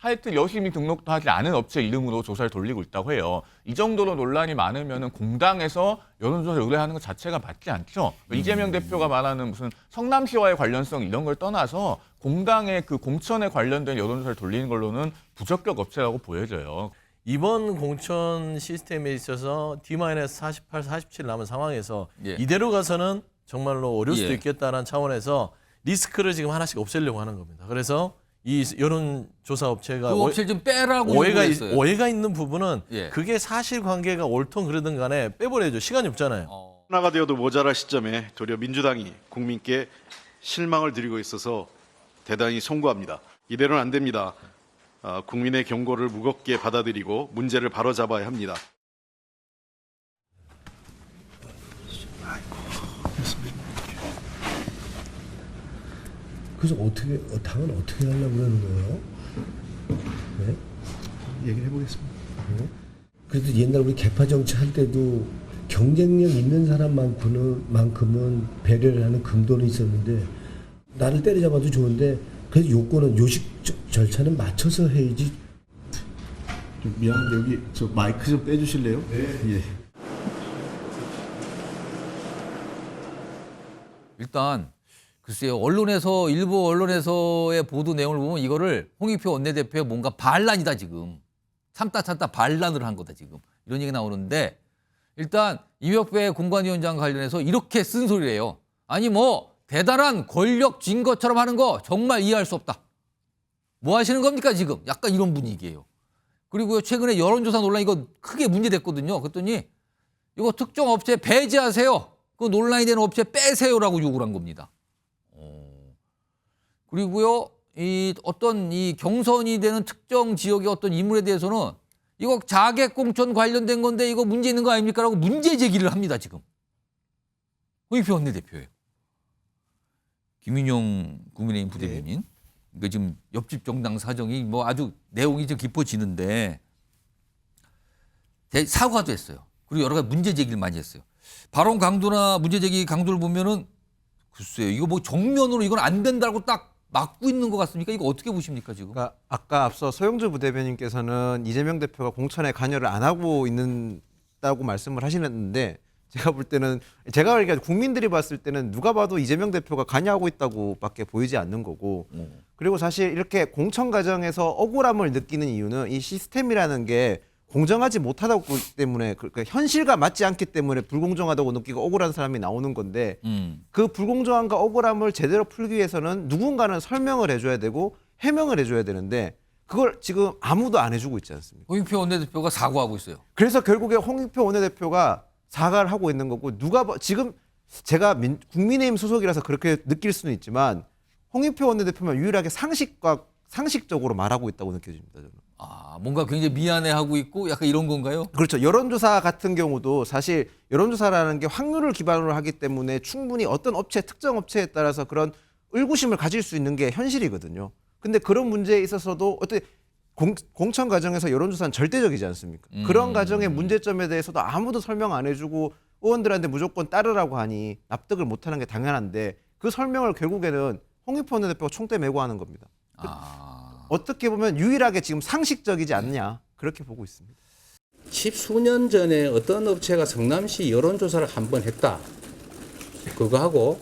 하여튼 열심히 등록도 하지 않은 업체 이름으로 조사를 돌리고 있다고 해요. 이 정도로 논란이 많으면 공당에서 여론조사를 의뢰하는 것 자체가 맞지 않죠. 이재명 대표가 말하는 무슨 성남시와의 관련성 이런 걸 떠나서 공당의 그 공천에 관련된 여론조사를 돌리는 걸로는 부적격 업체라고 보여져요. 이번 공천 시스템에 있어서 D-48, 47 남은 상황에서 예. 이대로 가서는 정말로 어려울 수도 예. 있겠다는 차원에서 리스크를 지금 하나씩 없애려고 하는 겁니다. 그래서 이 여론조사 업체가 그 업체 좀 빼라고 요구했어요. 오해가 있는 부분은 예. 그게 사실관계가 옳든 그러든 간에 빼버려야죠. 시간이 없잖아요. 하나가 되어도 모자랄 시점에 도리어 민주당이 국민께 실망을 드리고 있어서 대단히 송구합니다. 이대로는 안 됩니다. 국민의 경고를 무겁게 받아들이고 문제를 바로잡아야 합니다. 그래서 당은 어떻게 하려고 그러는 거예요? 네? 얘기를 해보겠습니다. 그래도 옛날 우리 개파 정치 할 때도 경쟁력 있는 사람만큼은 배려를 하는 금돈이 있었는데 나를 때려잡아도 좋은데 그래서 요건은 요식 절차는 맞춰서 해야지. 좀 미안한데 여기 저 마이크 좀 빼주실래요? 네. 예. 일단 글쎄요. 일부 언론에서의 보도 내용을 보면 이거를 홍익표 원내대표의 뭔가 반란이다 지금. 참다 반란을 한 거다 지금. 이런 얘기 나오는데 일단 이명배 공관위원장 관련해서 이렇게 쓴 소리래요. 아니 뭐 대단한 권력 쥔 것처럼 하는 거 정말 이해할 수 없다. 뭐 하시는 겁니까 지금? 약간 이런 분위기예요. 그리고 최근에 여론조사 논란 이거 크게 문제됐거든요. 그랬더니 이거 특정 업체 배제하세요. 그 논란이 되는 업체 빼세요라고 요구를 한 겁니다. 그리고요, 어떤 경선이 되는 특정 지역의 어떤 인물에 대해서는 이거 자객 공천 관련된 건데 이거 문제 있는 거 아닙니까라고 문제 제기를 합니다 지금. 홍익표 원내대표예요. 김인영 국민의힘 부대변인. 이거 지금 옆집 정당 사정이 뭐 아주 내용이 좀 깊어지는데 사과도 했어요. 그리고 여러 가지 문제 제기를 많이 했어요. 발언 강도나 문제 제기 강도를 보면은 글쎄요, 이거 뭐 정면으로 이건 안 된다고 딱 막고 있는 것 같습니까? 이거 어떻게 보십니까 지금? 그러니까 아까 앞서 서영주 부대변인께서는 이재명 대표가 공천에 관여를 안 하고 있는다고 말씀을 하시는데 제가 볼 때는 제가 그러니까 국민들이 봤을 때는 누가 봐도 이재명 대표가 관여하고 있다고밖에 보이지 않는 거고 그리고 사실 이렇게 공천 과정에서 억울함을 느끼는 이유는 이 시스템이라는 게 공정하지 못하다고 때문에 그러니까 현실과 맞지 않기 때문에 불공정하다고 느끼고 억울한 사람이 나오는 건데 그 불공정함과 억울함을 제대로 풀기 위해서는 누군가는 설명을 해줘야 되고 해명을 해줘야 되는데 그걸 지금 아무도 안 해주고 있지 않습니까? 홍익표 원내대표가 사과하고 있어요. 그래서 결국에 홍익표 원내대표가 사과를 하고 있는 거고 지금 제가 국민의힘 소속이라서 그렇게 느낄 수는 있지만 홍익표 원내대표만 유일하게 상식적으로 말하고 있다고 느껴집니다. 저는. 뭔가 굉장히 미안해하고 있고 약간 이런 건가요? 그렇죠. 여론조사 같은 경우도 사실 여론조사라는 게 확률을 기반으로 하기 때문에 충분히 어떤 특정 업체에 따라서 그런 의구심을 가질 수 있는 게 현실이거든요. 근데 그런 문제에 있어서도 어떻게 공천 과정에서 여론조사는 절대적이지 않습니까? 그런 과정의 문제점에 대해서도 아무도 설명 안 해주고 의원들한테 무조건 따르라고 하니 납득을 못하는 게 당연한데 그 설명을 결국에는 홍익표 원내대표가 총대 메고 하는 겁니다. 어떻게 보면 유일하게 지금 상식적이지 않냐 그렇게 보고 있습니다. 10수년 전에 어떤 업체가 성남시 여론조사를 한 번 했다. 그거하고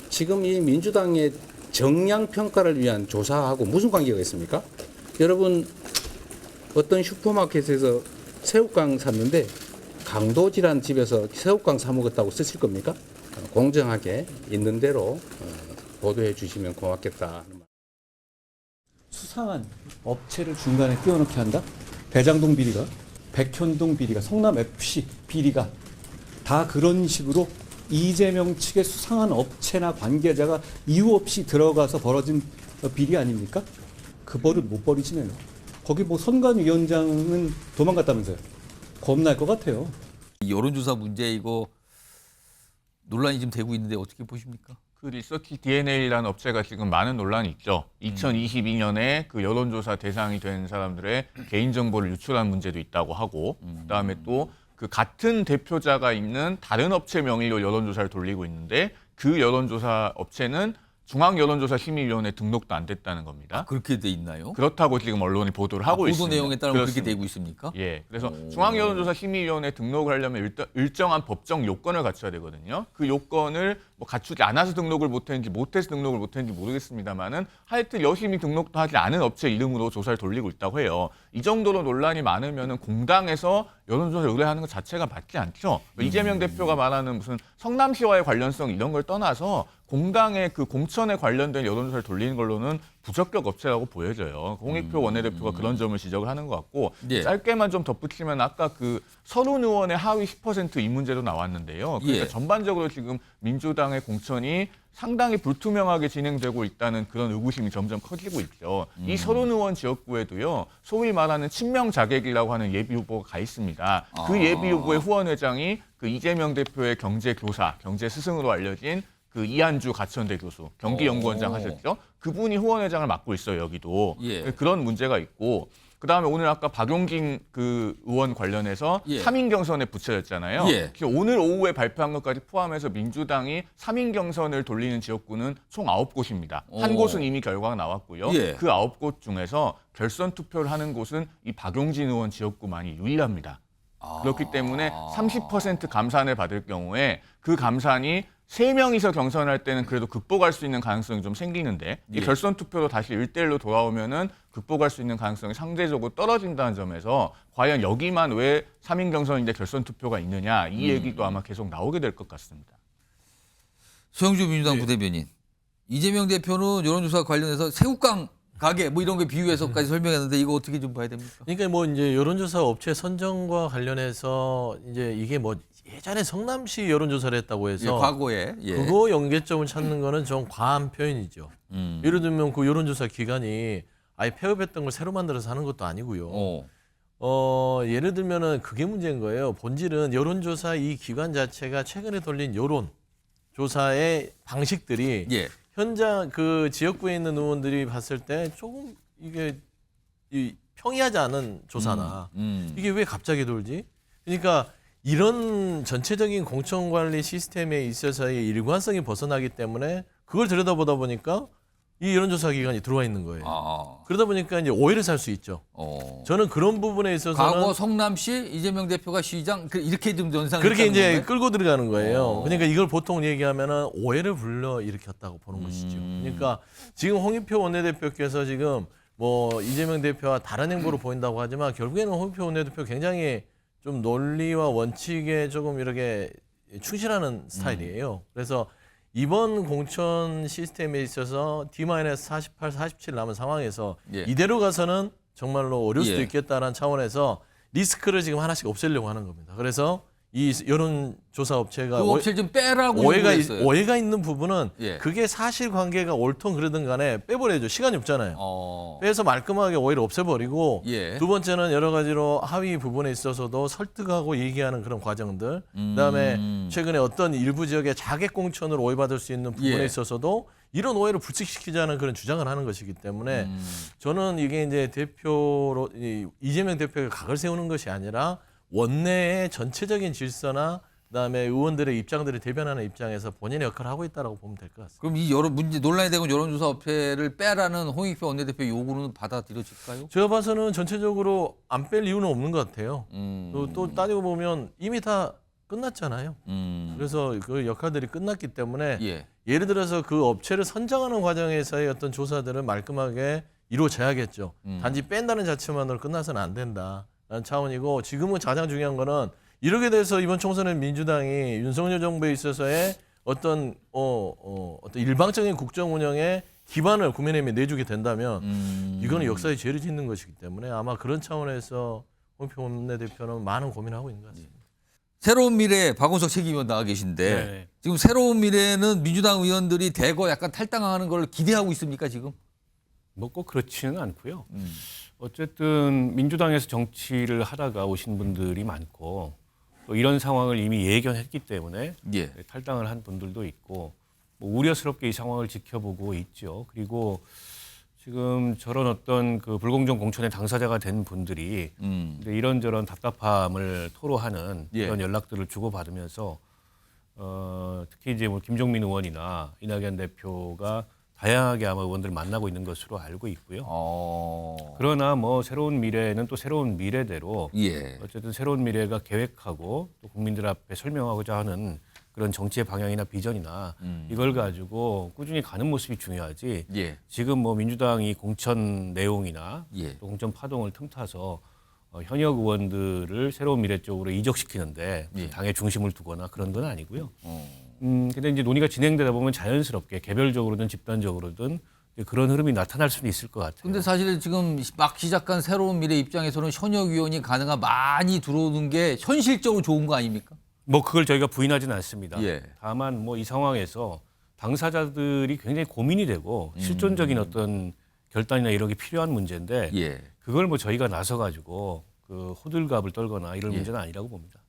지금 이 민주당의 정량평가를 위한 조사하고 무슨 관계가 있습니까? 여러분 어떤 슈퍼마켓에서 새우깡 샀는데 강도질한 집에서 새우깡 사 먹었다고 쓰실 겁니까? 공정하게 있는 대로 보도해 주시면 고맙겠다. 수상한 업체를 중간에 끼워넣게 한다? 대장동 비리가, 백현동 비리가, 성남FC 비리가 다 그런 식으로 이재명 측의 수상한 업체나 관계자가 이유 없이 들어가서 벌어진 비리 아닙니까? 그 버릇 못 버리시네요. 거기 뭐 선관위원장은 도망갔다면서요. 겁날 것 같아요. 이 여론조사 문제 이거 논란이 지금 되고 있는데 어떻게 보십니까? 그 리서치 DNA라는 업체가 지금 많은 논란이 있죠. 2022년에 그 여론조사 대상이 된 사람들의 개인정보를 유출한 문제도 있다고 하고, 그다음에 또 그 같은 대표자가 있는 다른 업체 명의로 여론조사를 돌리고 있는데 그 여론조사 업체는 중앙여론조사심의위원회 등록도 안 됐다는 겁니다. 그렇게 돼 있나요? 그렇다고 지금 언론이 보도를 하고 보도 있습니다. 내용에 따르면 그렇게 그렇습니다. 되고 있습니까? 예, 그래서 중앙여론조사심의위원회 등록을 하려면 일정한 법정 요건을 갖춰야 되거든요. 그 요건을 뭐 갖추지 않아서 등록을 못했는지 못해서 등록을 못했는지 모르겠습니다만은 하여튼 여심이 등록도 하지 않은 업체 이름으로 조사를 돌리고 있다고 해요. 이 정도로 논란이 많으면은 공당에서 여론조사 의뢰하는 것 자체가 맞지 않죠. 이재명 대표가 말하는 무슨 성남시와의 관련성 이런 걸 떠나서 공당의 그 공천에 관련된 여론조사를 돌리는 걸로는 부적격 업체라고 보여져요. 홍익표 원내대표가 그런 점을 지적을 하는 것 같고 예. 짧게만 좀 덧붙이면 아까 그 서른 의원의 하위 10% 이 문제도 나왔는데요. 그러니까 예. 전반적으로 지금 민주당의 공천이 상당히 불투명하게 진행되고 있다는 그런 의구심이 점점 커지고 있죠. 이 서른 의원 지역구에도요. 소위 말하는 친명 자객이라고 하는 예비 후보가 가 있습니다. 그 예비 후보의 후원회장이 그 이재명 대표의 경제교사, 경제 스승으로 알려진 그 이한주 가천대 교수, 경기연구원장 하셨죠. 그분이 후원회장을 맡고 있어요, 여기도. 예. 그런 문제가 있고. 그다음에 오늘 아까 박용진 그 의원 관련해서 예. 3인 경선에 붙여졌잖아요. 예. 오늘 오후에 발표한 것까지 포함해서 민주당이 3인 경선을 돌리는 지역구는 총 9곳입니다. 한 곳은 이미 결과가 나왔고요. 예. 그 9곳 중에서 결선 투표를 하는 곳은 이 박용진 의원 지역구만이 유일합니다. 그렇기 때문에 30% 감산을 받을 경우에 그 감산이 3명이서 경선할 때는 그래도 극복할 수 있는 가능성이 좀 생기는데 이 예. 결선 투표로 다시 1대1로 돌아오면은 극복할 수 있는 가능성이 상대적으로 떨어진다는 점에서 과연 여기만 왜 3인 경선인데 결선 투표가 있느냐 이 얘기도 아마 계속 나오게 될 것 같습니다. 소영주 민주당 부대변인. 이재명 대표는 여론조사 관련해서 새우깡 가게 뭐 이런 거 비유해서까지 설명했는데 이거 어떻게 좀 봐야 됩니까? 그러니까 뭐 이제 여론조사 업체 선정과 관련해서 이제 이게 뭐 예전에 성남시 여론조사를 했다고 예, 해서 과거에. 예. 그거 연계점을 찾는 거는 좀 과한 표현이죠. 예를 들면 그 여론조사 기관이 아예 폐업했던 걸 새로 만들어서 하는 것도 아니고요. 예를 들면은 그게 문제인 거예요. 본질은 여론조사 이 기관 자체가 최근에 돌린 여론조사의 방식들이 예. 현장 그 지역구에 있는 의원들이 봤을 때 조금 이게 평이하지 않은 조사나 이게 왜 갑자기 돌지? 그러니까 이런 전체적인 공천관리 시스템에 있어서의 일관성이 벗어나기 때문에 그걸 들여다보다 보니까 이 여론조사 기관이 들어와 있는 거예요. 그러다 보니까 이제 오해를 살 수 있죠. 저는 그런 부분에 있어서는 과거 성남시 이재명 대표가 시장 이렇게 좀 연상이 그렇게 이제 건가요? 끌고 들어가는 거예요. 그러니까 이걸 보통 얘기하면은 오해를 불러 일으켰다고 보는 것이죠. 그러니까 지금 홍익표 원내대표께서 지금 뭐 이재명 대표와 다른 행보로 보인다고 하지만 결국에는 홍익표 원내대표 굉장히 좀 논리와 원칙에 조금 이렇게 충실하는 스타일이에요. 그래서 이번 공천 시스템에 있어서 D-48, 47 남은 상황에서 예. 이대로 가서는 정말로 어려울 수도 예. 있겠다라는 차원에서 리스크를 지금 하나씩 없애려고 하는 겁니다. 그래서 이 여론조사 업체가 그 업체를 좀 빼라고 오해가 요구했어요. 오해가 있는 부분은 예. 그게 사실관계가 옳든 그러든 간에 빼버려야죠. 시간이 없잖아요. 빼서 말끔하게 오해를 없애버리고 예. 두 번째는 여러 가지로 하위 부분에 있어서도 설득하고 얘기하는 그런 과정들 그다음에 최근에 어떤 일부 지역의 자객 공천으로 오해받을 수 있는 부분에 예. 있어서도 이런 오해를 불식시키자는 그런 주장을 하는 것이기 때문에 저는 이게 이제 대표로 이재명 대표가 각을 세우는 것이 아니라 원내의 전체적인 질서나 그다음에 의원들의 입장들을 대변하는 입장에서 본인의 역할을 하고 있다라고 보면 될 것 같습니다. 그럼 이 여론 문제 논란이 되고 여론조사 업체를 빼라는 홍익표 원내대표 요구는 받아들여질까요? 제가 봐서는 전체적으로 안 뺄 이유는 없는 것 같아요. 또 따지고 보면 이미 다 끝났잖아요. 그래서 그 역할들이 끝났기 때문에 예. 예를 들어서 그 업체를 선정하는 과정에서의 어떤 조사들은 말끔하게 이루어져야겠죠. 단지 뺀다는 자체만으로 끝나서는 안 된다라는 차원이고 지금은 가장 중요한 거는 이렇게 돼서 이번 총선에 민주당이 윤석열 정부에 있어서의 어떤 일방적인 국정 운영의 기반을 국민의힘에 내주게 된다면 이거는 역사에 죄를 짓는 것이기 때문에 아마 그런 차원에서 홍익표 원내대표는 많은 고민을 하고 있는 것 같습니다. 새로운 미래 박원석 책임위원 나와 계신데 네. 지금 새로운 미래는 민주당 의원들이 대거 약간 탈당하는 걸 기대하고 있습니까 지금? 뭐 꼭 그렇지는 않고요. 어쨌든 민주당에서 정치를 하다가 오신 분들이 많고 또 이런 상황을 이미 예견했기 때문에 예. 탈당을 한 분들도 있고 뭐 우려스럽게 이 상황을 지켜보고 있죠. 그리고 지금 저런 어떤 그 불공정 공천의 당사자가 된 분들이 이제 이런저런 답답함을 토로하는 예. 그런 연락들을 주고받으면서 특히 이제 뭐 김종민 의원이나 이낙연 대표가 다양하게 아마 의원들 만나고 있는 것으로 알고 있고요. 어. 그러나 뭐 새로운 미래는 또 새로운 미래대로 예. 어쨌든 새로운 미래가 계획하고 또 국민들 앞에 설명하고자 하는 그런 정치의 방향이나 비전이나 이걸 가지고 꾸준히 가는 모습이 중요하지. 예. 지금 뭐 민주당이 공천 내용이나 예. 또 공천 파동을 틈타서 현역 의원들을 새로운 미래 쪽으로 이적시키는데 예. 당의 중심을 두거나 그런 건 아니고요. 근데 이제 논의가 진행되다 보면 자연스럽게 개별적으로든 집단적으로든 이제 그런 흐름이 나타날 수는 있을 것 같아요. 근데 사실 지금 막 시작한 새로운 미래 입장에서는 현역 의원이 가능한 많이 들어오는 게 현실적으로 좋은 거 아닙니까? 뭐 그걸 저희가 부인하지는 않습니다. 예. 다만 뭐 이 상황에서 당사자들이 굉장히 고민이 되고 실존적인 어떤 결단이나 이런 게 필요한 문제인데 예. 그걸 뭐 저희가 나서 가지고 그 호들갑을 떨거나 이런 예. 문제는 아니라고 봅니다.